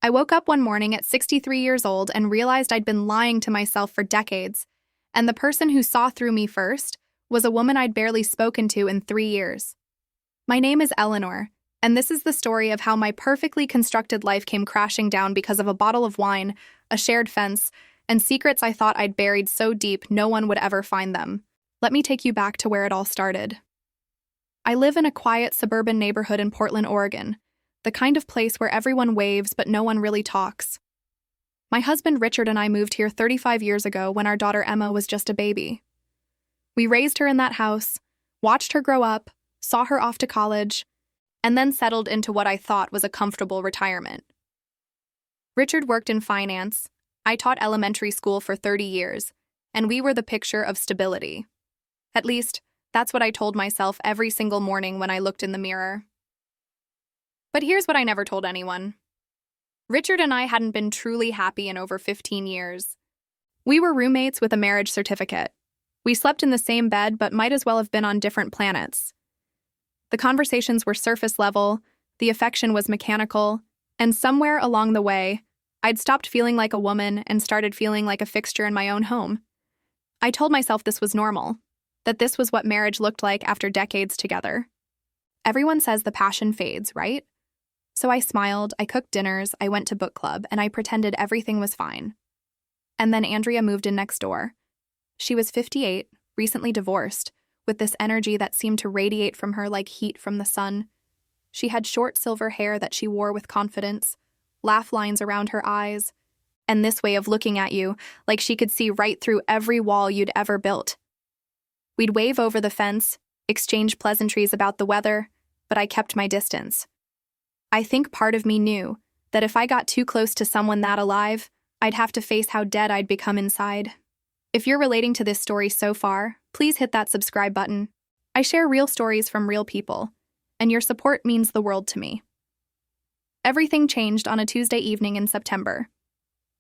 I woke up one morning at 63 years old and realized I'd been lying to myself for decades, and the person who saw through me first was a woman I'd barely spoken to in 3 years. My name is Eleanor, and this is the story of how my perfectly constructed life came crashing down because of a bottle of wine, a shared fence, and secrets I thought I'd buried so deep no one would ever find them. Let me take you back to where it all started. I live in a quiet suburban neighborhood in Portland, Oregon, the kind of place where everyone waves but no one really talks. My husband Richard and I moved here 35 years ago when our daughter Emma was just a baby. We raised her in that house, watched her grow up, saw her off to college, and then settled into what I thought was a comfortable retirement. Richard worked in finance, I taught elementary school for 30 years, and we were the picture of stability. At least, that's what I told myself every single morning when I looked in the mirror. But here's what I never told anyone. Richard and I hadn't been truly happy in over 15 years. We were roommates with a marriage certificate. We slept in the same bed but might as well have been on different planets. The conversations were surface level, the affection was mechanical, and somewhere along the way, I'd stopped feeling like a woman and started feeling like a fixture in my own home. I told myself this was normal, that this was what marriage looked like after decades together. Everyone says the passion fades, right? So I smiled, I cooked dinners, I went to book club, and I pretended everything was fine. And then Andrea moved in next door. She was 58, recently divorced, with this energy that seemed to radiate from her like heat from the sun. She had short silver hair that she wore with confidence, laugh lines around her eyes, and this way of looking at you, like she could see right through every wall you'd ever built. We'd wave over the fence, exchange pleasantries about the weather, but I kept my distance. I think part of me knew that if I got too close to someone that alive, I'd have to face how dead I'd become inside. If you're relating to this story so far, please hit that subscribe button. I share real stories from real people, and your support means the world to me. Everything changed on a Tuesday evening in September.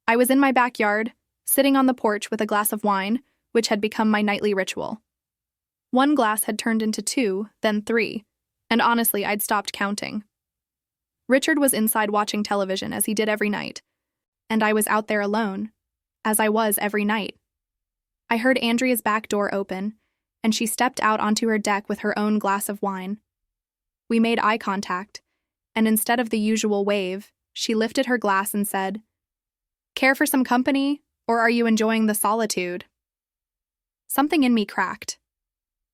I was in my backyard, sitting on the porch with a glass of wine, which had become my nightly ritual. One glass had turned into 2, then 3, and honestly, I'd stopped counting. Richard was inside watching television as he did every night, and I was out there alone, as I was every night. I heard Andrea's back door open, and she stepped out onto her deck with her own glass of wine. We made eye contact, and instead of the usual wave, she lifted her glass and said, "Care for some company, or are you enjoying the solitude?" Something in me cracked.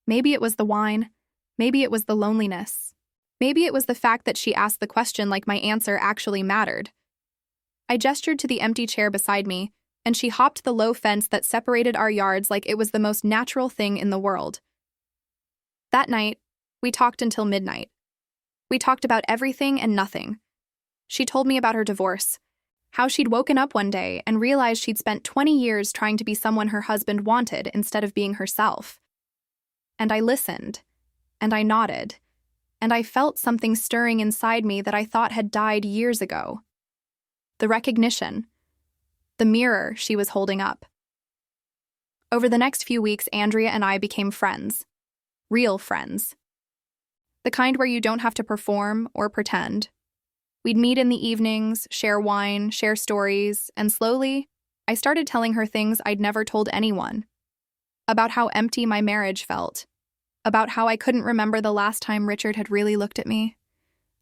Maybe it was the wine, maybe it was the loneliness. Maybe it was the fact that she asked the question like my answer actually mattered. I gestured to the empty chair beside me, and she hopped the low fence that separated our yards like it was the most natural thing in the world. That night, we talked until midnight. We talked about everything and nothing. She told me about her divorce, how she'd woken up one day and realized she'd spent 20 years trying to be someone her husband wanted instead of being herself. And I listened, and I nodded, and I felt something stirring inside me that I thought had died years ago. The recognition. The mirror she was holding up. Over the next few weeks, Andrea and I became friends. Real friends. The kind where you don't have to perform or pretend. We'd meet in the evenings, share wine, share stories, and slowly, I started telling her things I'd never told anyone. About how empty my marriage felt. About how I couldn't remember the last time Richard had really looked at me.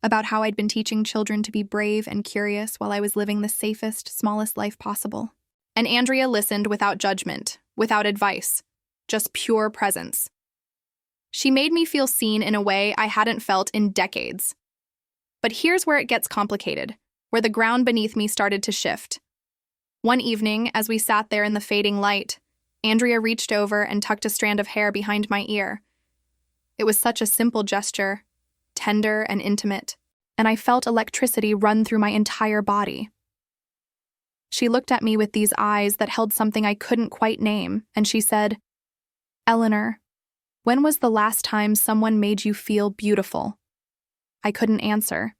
About how I'd been teaching children to be brave and curious while I was living the safest, smallest life possible. And Andrea listened without judgment, without advice, just pure presence. She made me feel seen in a way I hadn't felt in decades. But here's where it gets complicated, where the ground beneath me started to shift. One evening, as we sat there in the fading light, Andrea reached over and tucked a strand of hair behind my ear. It was such a simple gesture, tender and intimate, and I felt electricity run through my entire body. She looked at me with these eyes that held something I couldn't quite name, and she said, "Eleanor, when was the last time someone made you feel beautiful?" I couldn't answer.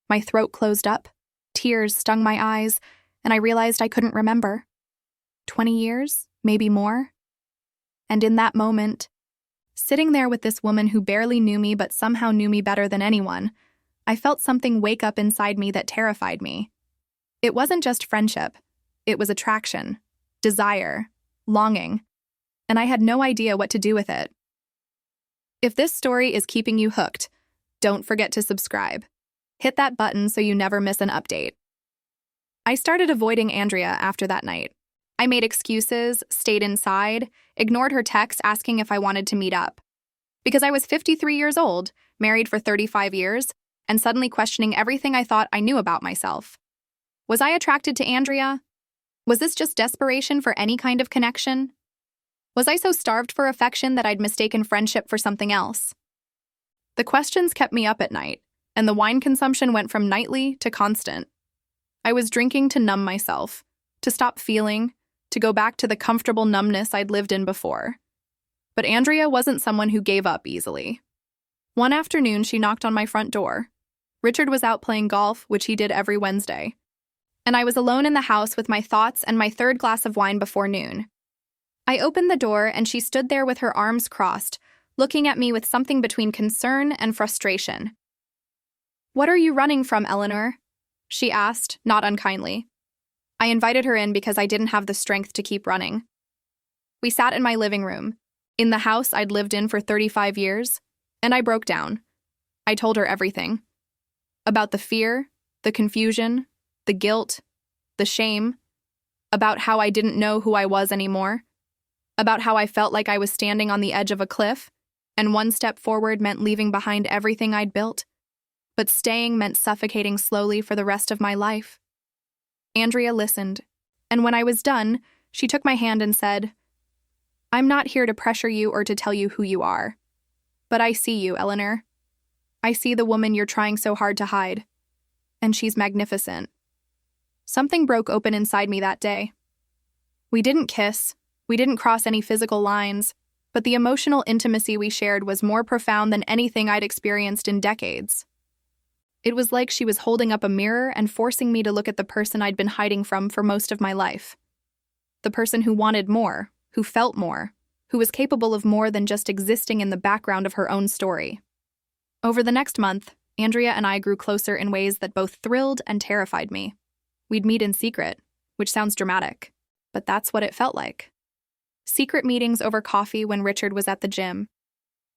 My throat closed up, tears stung my eyes, and I realized I couldn't remember. 20 years? Maybe more? And in that moment, sitting there with this woman who barely knew me but somehow knew me better than anyone, I felt something wake up inside me that terrified me. It wasn't just friendship. It was attraction, desire, longing, and I had no idea what to do with it. If this story is keeping you hooked, don't forget to subscribe. Hit that button so you never miss an update. I started avoiding Andrea after that night. I made excuses, stayed inside, ignored her texts asking if I wanted to meet up. Because I was 53 years old, married for 35 years, and suddenly questioning everything I thought I knew about myself. Was I attracted to Andrea? Was this just desperation for any kind of connection? Was I so starved for affection that I'd mistaken friendship for something else? The questions kept me up at night, and the wine consumption went from nightly to constant. I was drinking to numb myself, to stop feeling, to go back to the comfortable numbness I'd lived in before. But Andrea wasn't someone who gave up easily. One afternoon, she knocked on my front door. Richard was out playing golf, which he did every Wednesday. And I was alone in the house with my thoughts and my third glass of wine before noon. I opened the door and she stood there with her arms crossed, looking at me with something between concern and frustration. "What are you running from, Eleanor?" she asked, not unkindly. I invited her in because I didn't have the strength to keep running. We sat in my living room, in the house I'd lived in for 35 years, and I broke down. I told her everything. About the fear, the confusion, the guilt, the shame, about how I didn't know who I was anymore, about how I felt like I was standing on the edge of a cliff, and one step forward meant leaving behind everything I'd built, but staying meant suffocating slowly for the rest of my life. Andrea listened, and when I was done, she took my hand and said, "I'm not here to pressure you or to tell you who you are. But I see you, Eleanor. I see the woman you're trying so hard to hide. And she's magnificent." Something broke open inside me that day. We didn't kiss, we didn't cross any physical lines, but the emotional intimacy we shared was more profound than anything I'd experienced in decades. It was like she was holding up a mirror and forcing me to look at the person I'd been hiding from for most of my life. The person who wanted more, who felt more, who was capable of more than just existing in the background of her own story. Over the next month, Andrea and I grew closer in ways that both thrilled and terrified me. We'd meet in secret, which sounds dramatic, but that's what it felt like. Secret meetings over coffee when Richard was at the gym.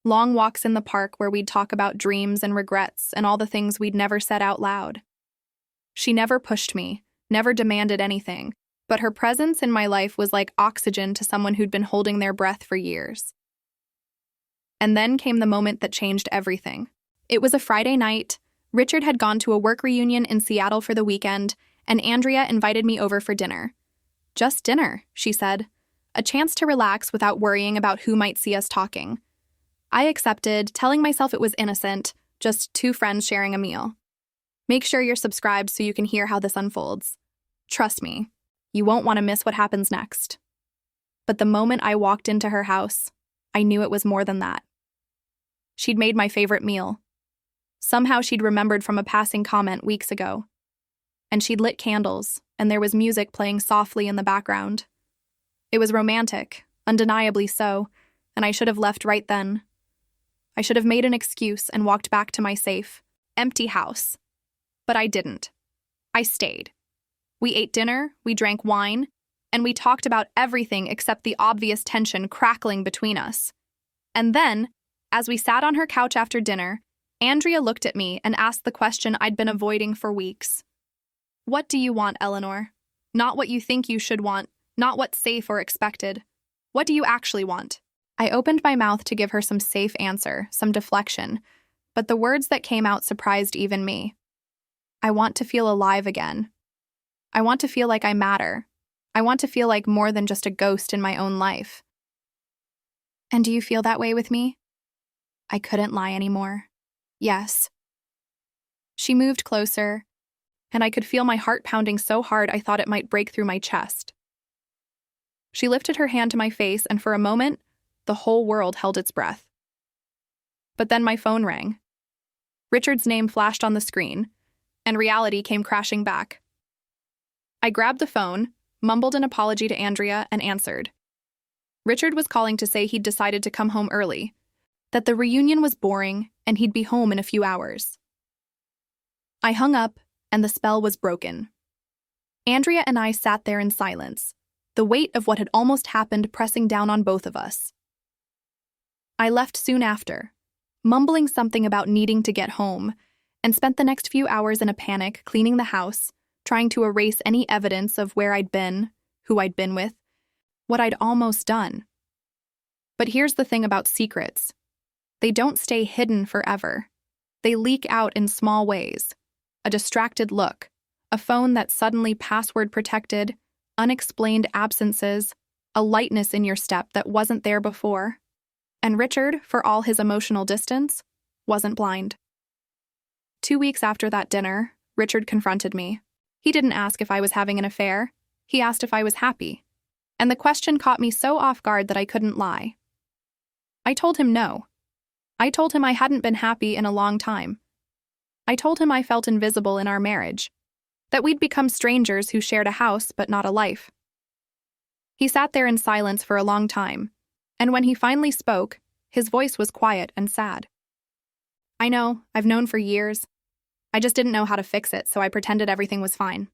Long walks in the park where we'd talk about dreams and regrets and all the things we'd never said out loud. She never pushed me, never demanded anything, but her presence in my life was like oxygen to someone who'd been holding their breath for years. And then came the moment that changed everything. It was a Friday night. Richard had gone to a work reunion in Seattle for the weekend, and Andrea invited me over for dinner. "Just dinner," she said. "A chance to relax without worrying about who might see us talking." I accepted, telling myself it was innocent, just two friends sharing a meal. Make sure you're subscribed so you can hear how this unfolds. Trust me, you won't want to miss what happens next. But the moment I walked into her house, I knew it was more than that. She'd made my favorite meal. Somehow she'd remembered from a passing comment weeks ago. And she'd lit candles, and there was music playing softly in the background. It was romantic, undeniably so, and I should have left right then. I should have made an excuse and walked back to my safe, empty house. But I didn't. I stayed. We ate dinner, we drank wine, and we talked about everything except the obvious tension crackling between us. And then, as we sat on her couch after dinner, Andrea looked at me and asked the question I'd been avoiding for weeks. "What do you want, Eleanor? Not what you think you should want, not what's safe or expected. What do you actually want?" I opened my mouth to give her some safe answer, some deflection, but the words that came out surprised even me. I want to feel alive again. I want to feel like I matter. I want to feel like more than just a ghost in my own life. And do you feel that way with me? I couldn't lie anymore. Yes. She moved closer, and I could feel my heart pounding so hard I thought it might break through my chest. She lifted her hand to my face, and for a moment, the whole world held its breath. But then my phone rang. Richard's name flashed on the screen, and reality came crashing back. I grabbed the phone, mumbled an apology to Andrea, and answered. Richard was calling to say he'd decided to come home early, that the reunion was boring, and he'd be home in a few hours. I hung up, and the spell was broken. Andrea and I sat there in silence, the weight of what had almost happened pressing down on both of us. I left soon after, mumbling something about needing to get home, and spent the next few hours in a panic cleaning the house, trying to erase any evidence of where I'd been, who I'd been with, what I'd almost done. But here's the thing about secrets. They don't stay hidden forever. They leak out in small ways. A distracted look, a phone that's suddenly password protected, unexplained absences, a lightness in your step that wasn't there before. And Richard, for all his emotional distance, wasn't blind. 2 weeks after that dinner, Richard confronted me. He didn't ask if I was having an affair. He asked if I was happy. And the question caught me so off guard that I couldn't lie. I told him no. I told him I hadn't been happy in a long time. I told him I felt invisible in our marriage, that we'd become strangers who shared a house but not a life. He sat there in silence for a long time, and when he finally spoke, his voice was quiet and sad. I know, I've known for years. I just didn't know how to fix it, so I pretended everything was fine.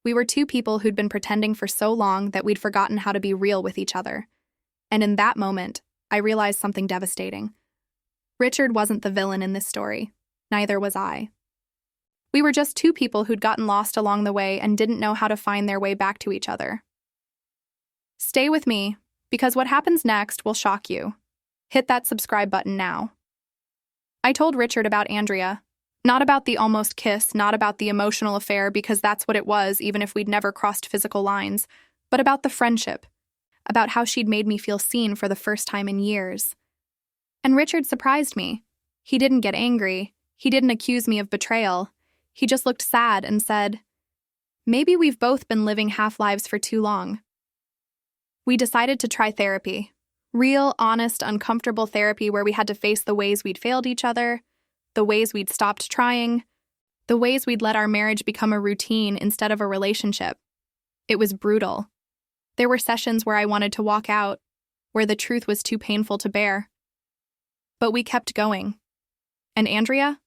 We were two people who'd been pretending for so long that we'd forgotten how to be real with each other. And in that moment, I realized something devastating. Richard wasn't the villain in this story. Neither was I. We were just two people who'd gotten lost along the way and didn't know how to find their way back to each other. Stay with me, because what happens next will shock you. Hit that subscribe button now. I told Richard about Andrea. Not about the almost kiss, not about the emotional affair, because that's what it was, even if we'd never crossed physical lines, but about the friendship, about how she'd made me feel seen for the first time in years. And Richard surprised me. He didn't get angry. He didn't accuse me of betrayal. He just looked sad and said, "Maybe we've both been living half-lives for too long." We decided to try therapy. Real, honest, uncomfortable therapy where we had to face the ways we'd failed each other, the ways we'd stopped trying, the ways we'd let our marriage become a routine instead of a relationship. It was brutal. There were sessions where I wanted to walk out, where the truth was too painful to bear. But we kept going. And Andrea?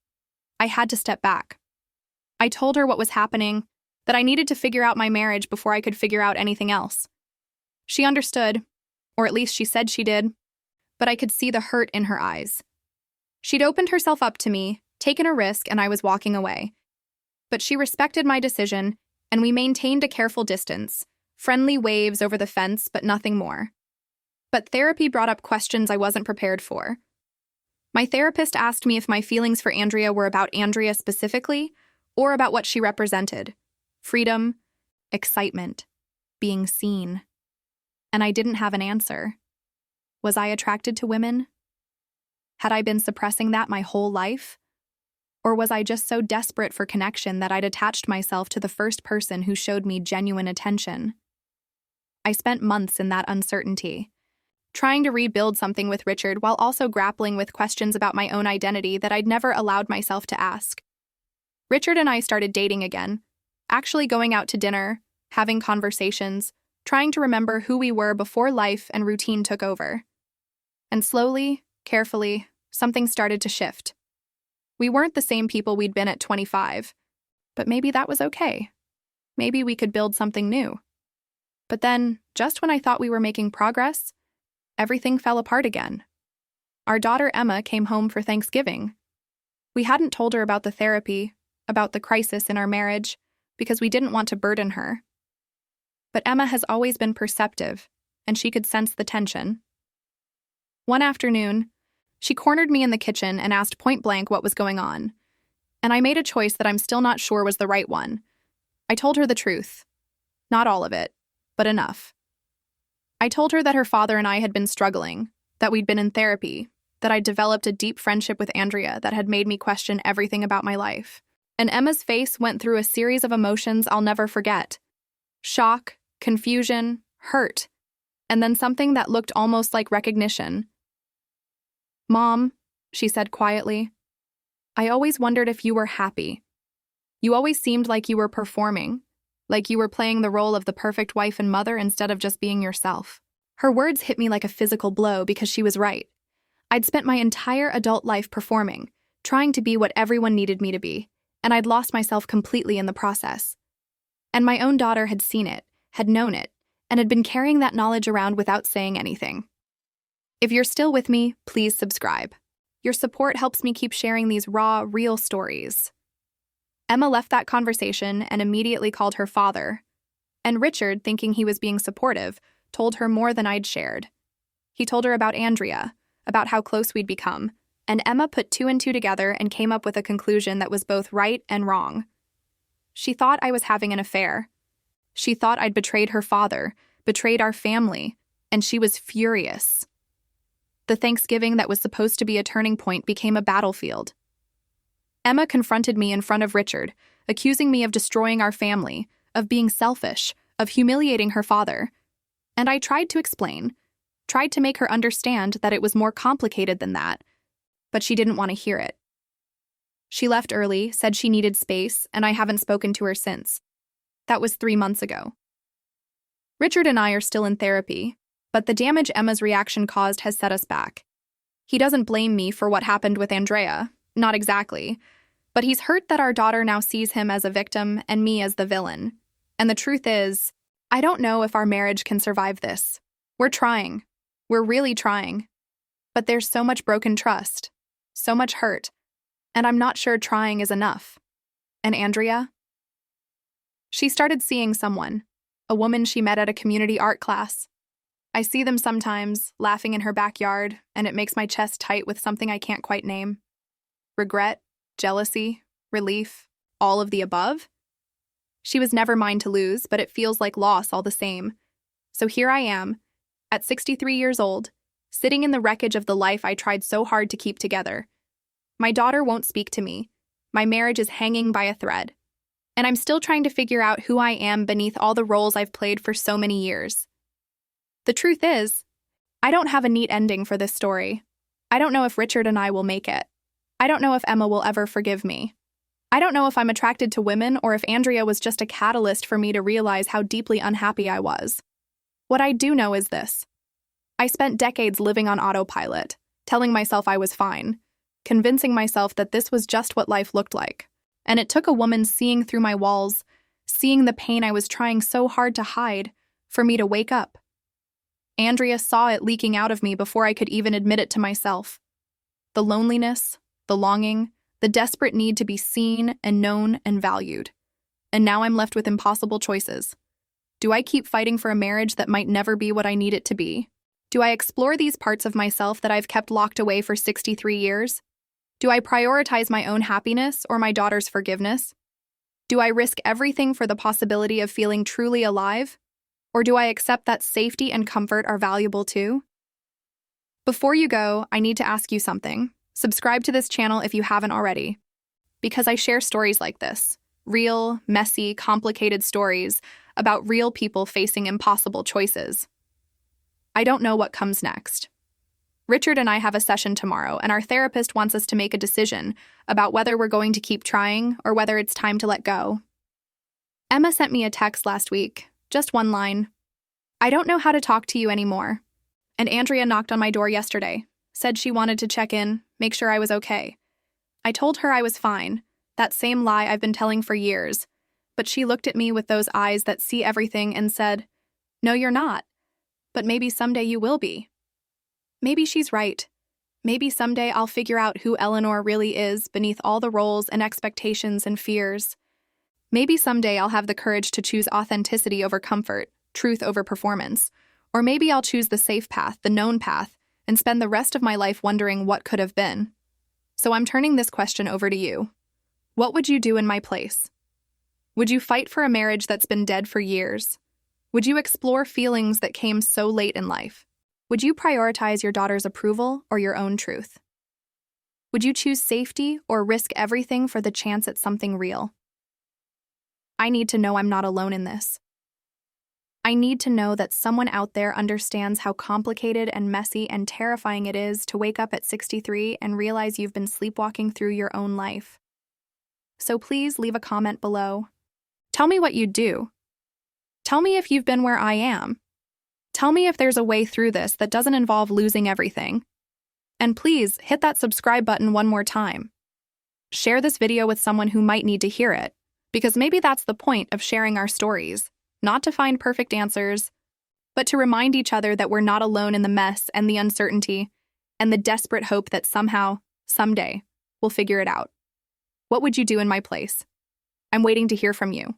I had to step back. I told her what was happening, that I needed to figure out my marriage before I could figure out anything else. She understood, or at least she said she did, but I could see the hurt in her eyes. She'd opened herself up to me, taken a risk, and I was walking away. But she respected my decision, and we maintained a careful distance, friendly waves over the fence, but nothing more. But therapy brought up questions I wasn't prepared for. My therapist asked me if my feelings for Andrea were about Andrea specifically, or about what she represented: freedom, excitement, being seen. And I didn't have an answer. Was I attracted to women? Had I been suppressing that my whole life? Or was I just so desperate for connection that I'd attached myself to the first person who showed me genuine attention? I spent months in that uncertainty, trying to rebuild something with Richard while also grappling with questions about my own identity that I'd never allowed myself to ask. Richard and I started dating again, actually going out to dinner, having conversations, trying to remember who we were before life and routine took over. And slowly, carefully, something started to shift. We weren't the same people we'd been at 25, but maybe that was okay. Maybe we could build something new. But then, just when I thought we were making progress, everything fell apart again. Our daughter Emma came home for Thanksgiving. We hadn't told her about the therapy, about the crisis in our marriage, because we didn't want to burden her. But Emma has always been perceptive, and she could sense the tension. One afternoon, she cornered me in the kitchen and asked point-blank what was going on. And I made a choice that I'm still not sure was the right one. I told her the truth. Not all of it, but enough. I told her that her father and I had been struggling, that we'd been in therapy, that I'd developed a deep friendship with Andrea that had made me question everything about my life. And Emma's face went through a series of emotions I'll never forget. Shock, confusion, hurt, and then something that looked almost like recognition. "Mom," she said quietly, "I always wondered if you were happy. You always seemed like you were performing, like you were playing the role of the perfect wife and mother instead of just being yourself." Her words hit me like a physical blow because she was right. I'd spent my entire adult life performing, trying to be what everyone needed me to be, and I'd lost myself completely in the process. And my own daughter had seen it, had known it, and had been carrying that knowledge around without saying anything. If you're still with me, please subscribe. Your support helps me keep sharing these raw, real stories. Emma left that conversation and immediately called her father. And Richard, thinking he was being supportive, told her more than I'd shared. He told her about Andrea, about how close we'd become, and Emma put two and two together and came up with a conclusion that was both right and wrong. She thought I was having an affair. She thought I'd betrayed her father, betrayed our family, and she was furious. The Thanksgiving that was supposed to be a turning point became a battlefield. Emma confronted me in front of Richard, accusing me of destroying our family, of being selfish, of humiliating her father. And I tried to explain, tried to make her understand that it was more complicated than that, but she didn't want to hear it. She left early, said she needed space, and I haven't spoken to her since. That was 3 months ago. Richard and I are still in therapy, but the damage Emma's reaction caused has set us back. He doesn't blame me for what happened with Andrea, not exactly, but he's hurt that our daughter now sees him as a victim and me as the villain. And the truth is, I don't know if our marriage can survive this. We're trying. We're really trying. But there's so much broken trust, so much hurt, and I'm not sure trying is enough. And Andrea? She started seeing someone, a woman she met at a community art class. I see them sometimes, laughing in her backyard, and it makes my chest tight with something I can't quite name. Regret, jealousy, relief, all of the above? She was never mine to lose, but it feels like loss all the same. So here I am, at 63 years old, sitting in the wreckage of the life I tried so hard to keep together. My daughter won't speak to me. My marriage is hanging by a thread. And I'm still trying to figure out who I am beneath all the roles I've played for so many years. The truth is, I don't have a neat ending for this story. I don't know if Richard and I will make it. I don't know if Emma will ever forgive me. I don't know if I'm attracted to women or if Andrea was just a catalyst for me to realize how deeply unhappy I was. What I do know is this. I spent decades living on autopilot, telling myself I was fine, convincing myself that this was just what life looked like. And it took a woman seeing through my walls, seeing the pain I was trying so hard to hide, for me to wake up. Andrea saw it leaking out of me before I could even admit it to myself. The loneliness, the longing, the desperate need to be seen and known and valued. And now I'm left with impossible choices. Do I keep fighting for a marriage that might never be what I need it to be? Do I explore these parts of myself that I've kept locked away for 63 years? Do I prioritize my own happiness or my daughter's forgiveness? Do I risk everything for the possibility of feeling truly alive? Or do I accept that safety and comfort are valuable too? Before you go, I need to ask you something. Subscribe to this channel if you haven't already. Because I share stories like this. Real, messy, complicated stories about real people facing impossible choices. I don't know what comes next. Richard and I have a session tomorrow, and our therapist wants us to make a decision about whether we're going to keep trying or whether it's time to let go. Emma sent me a text last week, just one line. I don't know how to talk to you anymore. And Andrea knocked on my door yesterday, said she wanted to check in, make sure I was okay. I told her I was fine, that same lie I've been telling for years, but she looked at me with those eyes that see everything and said, "No, you're not. But maybe someday you will be." Maybe she's right. Maybe someday I'll figure out who Eleanor really is beneath all the roles and expectations and fears. Maybe someday I'll have the courage to choose authenticity over comfort, truth over performance. Or maybe I'll choose the safe path, the known path, and spend the rest of my life wondering what could have been. So I'm turning this question over to you. What would you do in my place? Would you fight for a marriage that's been dead for years? Would you explore feelings that came so late in life? Would you prioritize your daughter's approval or your own truth? Would you choose safety or risk everything for the chance at something real? I need to know I'm not alone in this. I need to know that someone out there understands how complicated and messy and terrifying it is to wake up at 63 and realize you've been sleepwalking through your own life. So please leave a comment below. Tell me what you'd do. Tell me if you've been where I am. Tell me if there's a way through this that doesn't involve losing everything. And please hit that subscribe button one more time. Share this video with someone who might need to hear it. Because maybe that's the point of sharing our stories, not to find perfect answers, but to remind each other that we're not alone in the mess and the uncertainty and the desperate hope that somehow, someday, we'll figure it out. What would you do in my place? I'm waiting to hear from you.